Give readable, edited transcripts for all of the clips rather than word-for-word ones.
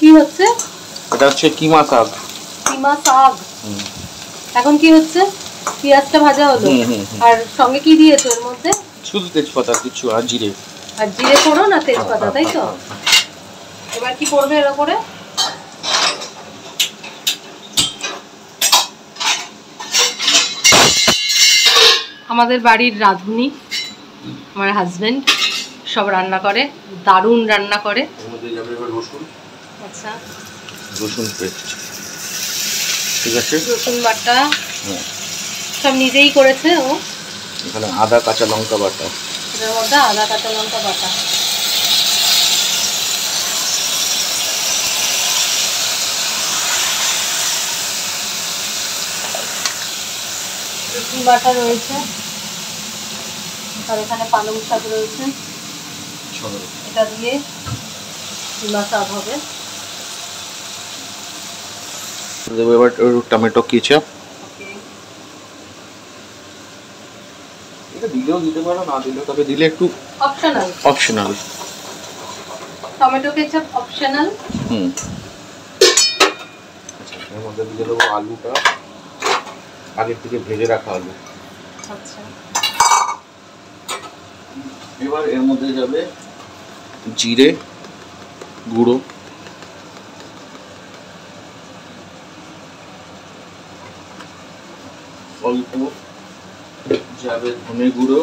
কি হচ্ছে? এটা হচ্ছে কিমা শাক। কিমা শাক। এখন কি হচ্ছে? পেঁয়াজটা ভাজা হলো, আর সঙ্গে কি দিয়েছো এর মধ্যে? শুধু তেজপাতা, কিছু আর জিরে। আর জিরে ফোড়ন না তেজপাতা, তাই তো? এবার কি করবে এর উপরে? আমাদের বাড়ির রাঁধুনি, আমার হাজবেন্ড সব রান্না করে, দারুণ রান্না করে। এর মধ্যে যাবে এবার রসুন। আচ্ছা, রসুন পেস্ট, ঠিক আছে, রসুন বাটা সব নিজেই করেছে ও। এখানে আদা কাঁচা লঙ্কা বাটা, এর মধ্যে আদা কাঁচা লঙ্কা বাটা। রসুন বাটা রয়েছে, আর এখানে পালং শাক রয়েছে, এটা দিয়ে কিমা শাক হবে। দেবো এবার টমেটো কেচাপ। এটা দিলেও দিতে পারো, না দিলেও, তবে দিলে একটু optional. Optional, tomato ketchup optional. এর মধ্যে দিয়ে দেবো আলুটা, আগের থেকে ভেজে রাখা আলু। আচ্ছা, এবার এর মধ্যে যাবে জিরে গুঁড়ো, অল্প যাবে ধনে গুঁড়ো,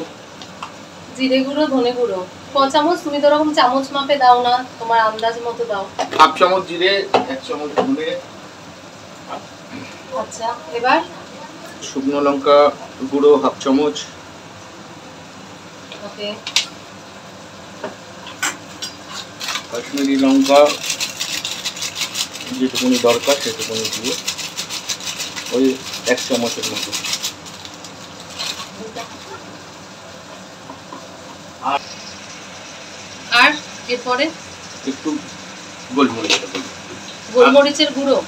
জিরে গুঁড়ো, ধনে গুঁড়ো। ক চামচ? তুমি তো ওরকম চামচ মাপে দাও না, তোমার আন্দাজ মতো দাও। হাফ চামচ জিরে, 1 চামচ ধনে। আচ্ছা, এবার শুকনো লঙ্কা গুঁড়ো হাফ চামচ। ওকে, কাশ্মীরি লঙ্কা যেটুকুনি দরকার সেটুকুনি দিয়ে, ওই 1 চামচের মতো। আর এরপরে একটু গোলমরিচ, গোলমরিচের গুঁড়ো।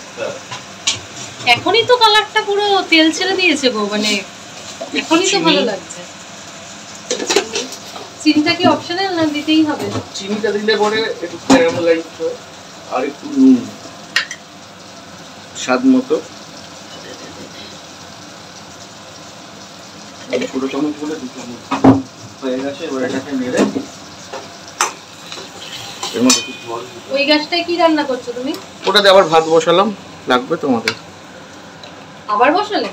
এখনই তো কালারটা পুরো তেল ছেড়ে দিয়েছে গো, মানে এখনই তো ভালো লাগছে। চিনিটা কি অপশনাল না দিতেই হবে? চিনিটা দিলে পরে একটু ক্যারামেলাইজ হয়, আর একটু নুন স্বাদ মতো। ছোট চামচ বলে 2 চামচ হয়ে গেছে। এবার এটাকে নেড়ে এর মধ্যে একটু জল। ওই গ্যাসটায় কি রান্না করছো তুমি? ওটাতে আবার ভাত বসালাম, লাগবে তোমাদের? আবার বসালে?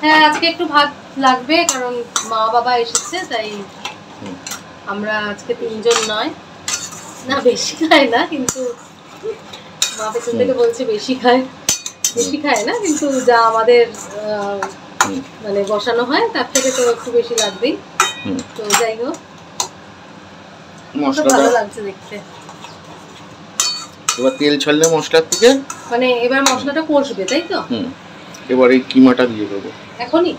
হ্যাঁ, আজকে একটু ভাত লাগবে, কারণ মা বাবা এসেছে, তাই আমরা আজকে 3 জন নয়, না বেশি খায় না, কিন্তু মা পেছন থেকে বলছে বেশি খায় না, কিন্তু যা আমাদের মানে বসানো হয় তার থেকে তো একটু বেশি লাগবেই। তো যাই হোক, মশলাটা ভালো লাগছে দেখতে। এবার তেল ছাড়লে মশলার থেকে, মানে এবার মশলাটা কষবে, তাই তো? এবার এই কিমাটা দিয়ে দেবো এখনই,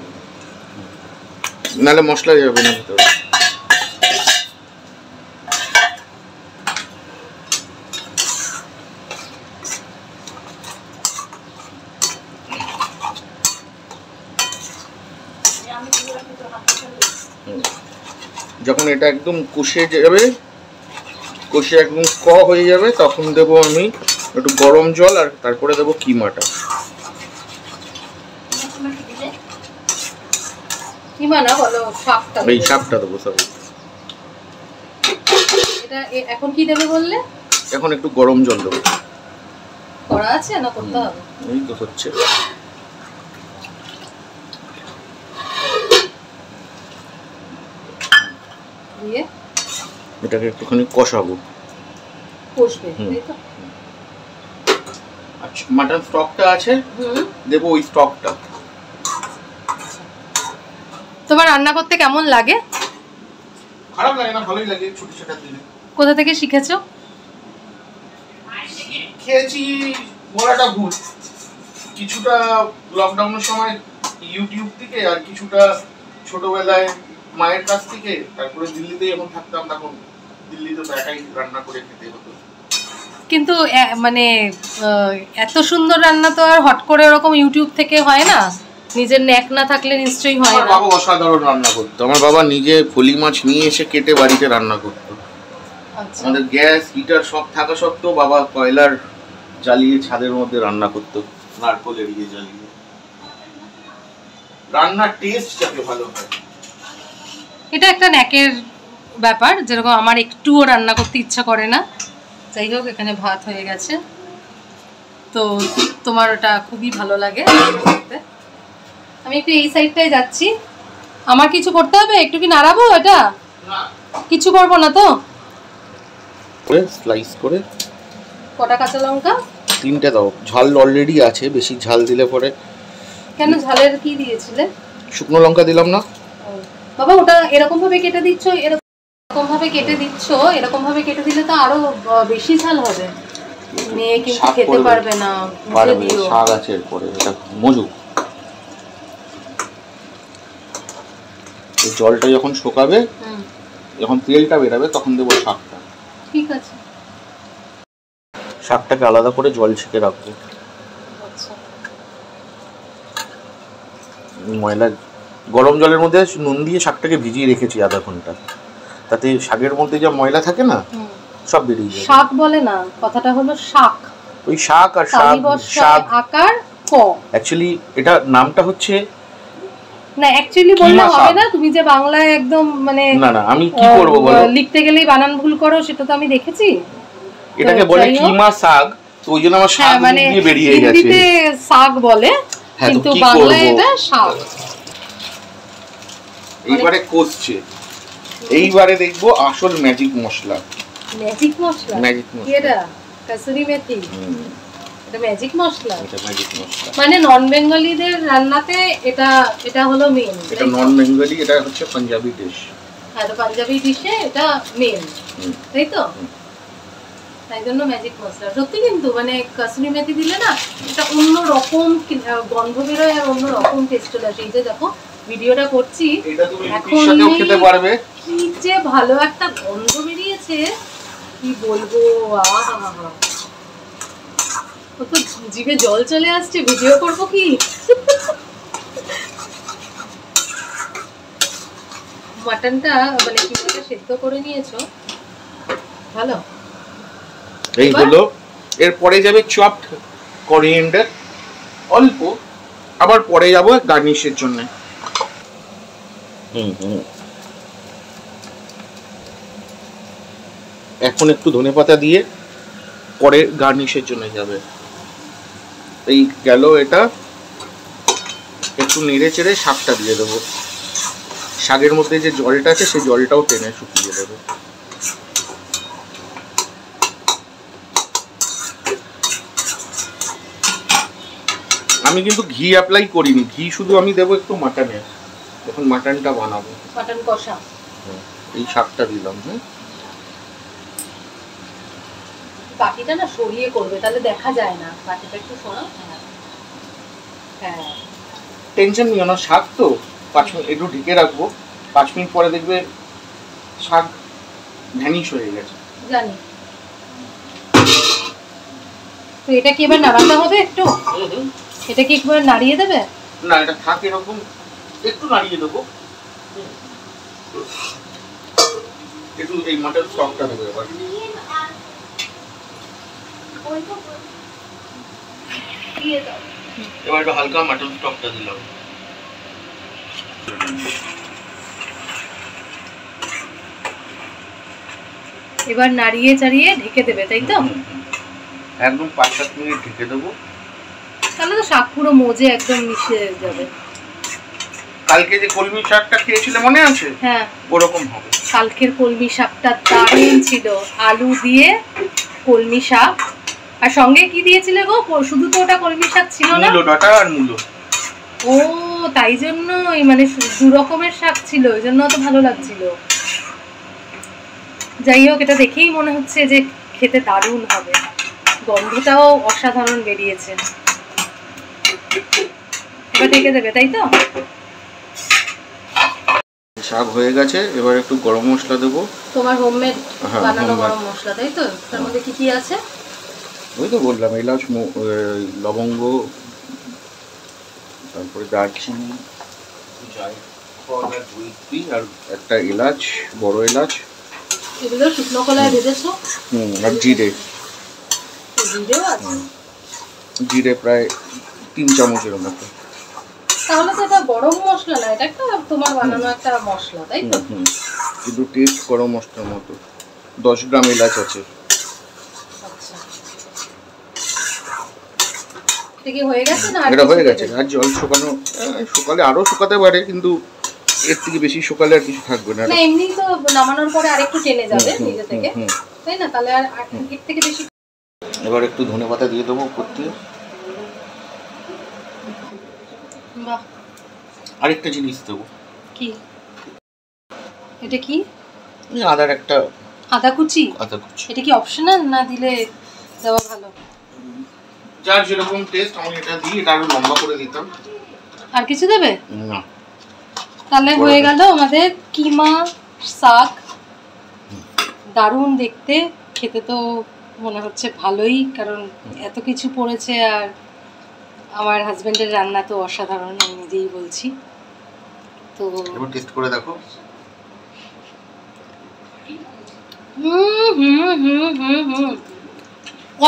নাহলে মশলা যাবে না ভিতরে। যখন এটা একদম কষে যাবে, কষে একদম হয়ে যাবে, তখন দেবো আমি একটু গরম জল, আর তারপরে দেবো কিমাটা। কিমা না বলো, শাকটা। এই শাকটা দেবো সরি। এটা এখন কি দেবে বললে? এখন একটু গরম জল দেবো। করা আছে না করতে হবে? এই তো হচ্ছে। দিয়ে এটাকে একটুখানি কষাবো, কষবে, তাই তো? আচ্ছা, মাটন স্টকটা আছে, দেবো ওই স্টকটা। তোমার রান্না করতে কেমন লাগে? খারাপ লাগে না, ভালোই লাগে। ছোট ছোট দিলে। কোথা থেকে শিখেছো? খেয়েছি বলাটা ভুল, কিছুটা লকডাউনের সময় ইউটিউব থেকে, আর কিছুটা ছোটবেলায় মায়ের কাছ থেকে। তারপরে দিল্লিতে যখন থাকতাম, তখন দিল্লিতে তো একাই রান্না করে খেতে হতো। কিন্তু মানে এত সুন্দর রান্না তো আর হট করে ওরকম ইউটিউব থেকে হয় না, নিজের ন্যাক না থাকলে নিশ্চয়ই হয় না। আমার বাবা অসাধারণ রান্না করতো। আমার বাবা নিজে ফলি মাছ নিয়ে এসে কেটে বাড়িতে রান্না করতো। আচ্ছা। আমাদের গ্যাস হিটার সব থাকা সত্ত্বেও বাবা কয়লার জ্বালিয়ে ছাদের মধ্যে রান্না করতো, নারকোল এড়িয়ে জ্বালিয়ে। রান্নার টেস্ট যাতে ভালো হয়, এটা একটা ন্যাকের ব্যাপার। যেরকম আমার একটুও রান্না করতে ইচ্ছা করে না। যাই হোক, এখানে ভাত হয়ে গেছে, তো তোমার ওটা খুবই ভালো লাগে। আমি একটু এই সাইডটায় যাচ্ছি। আমার কিছু করতে হবে? একটু কি নাড়াবো এটা? কিছু করবো না তো? স্লাইস করে কটা কাঁচা লঙ্কা? 3টে দাও। ঝাল অলরেডি আছে, বেশি ঝাল দিলে পরে। কেন, ঝালের কি দিয়েছিলে? শুকনো লঙ্কা দিলাম না বাবা, ওটা এরকম ভাবে কেটে দিচ্ছ, এরকম ভাবে কেটে দিচ্ছ, এরকম ভাবে কেটে দিলে তো আরো বেশি ঝাল হবে, মেয়ে কিন্তু খেতে পারবে না। পারবে, শাক আছে এরপরে, এটা মজু। এই জলটা যখন শুকাবে, যখন তেলটা বেরাবে, তখন দেবো শাকটা। ঠিক আছে, শাকটাকে আলাদা করে জল ছেঁকে রাখবো। আচ্ছা, ময়লা গরম জলের মধ্যে নুন দিয়ে শাকটাকে ভিজিয়ে রেখেছি আধা ঘন্টা, তাতে শাকের মধ্যে যা ময়লা থাকে না সব বেরিয়ে যায়। শাক বলে না, কথাটা হলো শাক। ওই শাক আর শাক আকার ক। অ্যাকচুয়ালি এটা নামটা হচ্ছে না, অ্যাকচুয়ালি বললে হবে না। তুমি যে বাংলায় একদম মানে না আমি কি করব বলো, লিখতে গেলেই বানান ভুল করো, সেটা তো আমি দেখেছি। এটাকে বলে কিমা শাক, তো ওইজন্য আমার শাক দিয়ে বেরিয়ে গেছে। হিন্দিতে শাক বলে, কিন্তু বাংলায় এটা শাক। এইবারে কষছে, এইবারে দেখবো আসল ম্যাজিক মশলা। ম্যাজিক মশলা? ম্যাজিক মশলা এটা কাসুরি মেথি, এটা ম্যাজিক মশলা। এটা ম্যাজিক মশলা মানে নন বেঙ্গলিদের রান্নাতে এটা হলো মেন। এটা নন বেঙ্গলি, এটা হচ্ছে পাঞ্জাবি ডিশ। হ্যাঁ, তো পাঞ্জাবি ডিশে এটা মেন, তাই তো? তাই জন্য ম্যাজিক মশলা। সত্যি কিন্তু মানে কাসুরি মেথি দিলে না এটা অন্য রকম গন্ধ বেরোয় আর অন্য রকম টেস্ট চলে আসে। এই যে দেখো ভিডিওটা করছি, এখন খেতে পারবে, কি যে ভালো একটা গন্ধ বেরিয়েছে, কি বলবো। আহা, তো জিভে জল চলে আসছে। ভিডিও করবো কি? মাটনটা মানে কিভাবে সেদ্ধ করে নিয়েছো, ভালো। এই হলো, এরপরে যাবে চপড কোরিয়েন্ডার অল্প, আবার পরে যাব গার্নিশের জন্য। এখন একটু ধনেপাতা দিয়ে পরে গার্নিশের জন্য যাবে। এই গেল, এটা একটু নেড়ে চেড়ে শাকটা দিয়ে দেবো। শাকের মধ্যে যে জলটা আছে সেই জলটাও টেনে শুকিয়ে দেবো। আমি কিন্তু ঘি অ্যাপ্লাই করিনি, ঘি শুধু আমি দেবো একটু মাটনে, যখন মাটনটা বানাবো। মাটন কষা, এই শাকটা দিলাম। বাটিটা না সরিয়ে করবে, তাহলে দেখা যায় না। বাটিটা একটু সরাও। হ্যাঁ, টেনশন নিও না, শাক তো 5 মিনিট একটু ঢেকে রাখবো, 5 মিনিট পরে দেখবে শাক ভ্যানিশ হয়ে গেছে। জানি। তো এটা কি এবার নাড়াতে হবে একটু? এটা কি একবার নাড়িয়ে দেবে? না, এটা থাক এরকম, একটু নাড়িয়ে দেবো। একটু এই মাটন স্টকটা দেবো এবার। এবার একটু হালকা মাটন স্টকটা দিলাম। এবার নাড়িয়ে চাড়িয়ে ঢেকে দেবে, তাই তো? একদম 5-7 মিনিট ঢেকে দেবো, তাহলে তো শাক পুরো মজে একদম মিশে যাবে। কালকে যে কলমি শাকটা খেয়েছিলে মনে আছে? হ্যাঁ, ওরকম হবে। কালকের কলমি শাকটা দারুণ ছিল। আলু দিয়ে কলমি শাক, আর সঙ্গে কি দিয়েছিলে গো? শুধু তো ওটা কলমি শাক ছিল না, মূলো ডাঁটা আর মূলো। ও, তাই জন্যই মানে দু রকমের শাক ছিল, ওই জন্য তো ভালো লাগছিল। যাই হোক, এটা দেখেই মনে হচ্ছে যে খেতে দারুণ হবে, গন্ধটাও অসাধারণ বেরিয়েছে। এবার ঢেকে দেবে, তাই তো? শাক হয়ে গেছে, এবার একটু গরম মশলা দেবো। তোমার হোমমেড বানানো গরম মশলা, তাই তো? তার মধ্যে কি কি আছে? ওই তো বললাম, এলাচ, লবঙ্গ, তারপরে দারচিনি, জায়ফল আর জয়িত্রী, আর একটা এলাচ, বড় এলাচ, এগুলো শুকনো কলায় ভেজেছো? আর জিরে। জিরেও আছে? জিরে প্রায় 3 চামচের মতো। তাহলে তো এটা গরম মশলা না, এটা একটা তোমার বানানো একটা মশলা, তাই তো? কিন্তু টেস্ট গরম মশলার মতো। 10 গ্রাম এলাচ আছে। আচ্ছা, এটা কি হয়ে গেছে না? এটা হয়ে গেছে। আর জল শুকানো, শুকালে আরো শুকাতে পারে, কিন্তু এর থেকে বেশি শুকালে আর কিছু থাকবে না। না, এমনি তো নামানোর পরে আরেকটু টেনে যাবে নিজে থেকে, তাই না? তাহলে আর এর থেকে বেশি। এবার একটু ধনেপাতা দিয়ে দেবো করতে। বাহ, আরেকটা জিনিস দেবো। কি এটা? কি? আদার একটা আদা কুচি? আদা কুচি। এটা কি অপশনাল না দিলে দেওয়া ভালো? যার যেরকম টেস্ট, আমি এটা দিই। এটা আরো লম্বা করে দিতাম। আর কিছু দেবে না। তাহলে হয়ে গেল আমাদের কিমা শাক। দারুণ দেখতে, খেতে তো মনে হচ্ছে ভালোই, কারণ এত কিছু পড়েছে। আর আমার হাজবেন্ডের রান্না তো অসাধারণ, আমি নিজেই বলছি। তো এবার টেস্ট করে দেখো।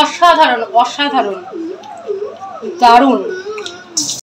অসাধারণ, অসাধারণ, দারুণ।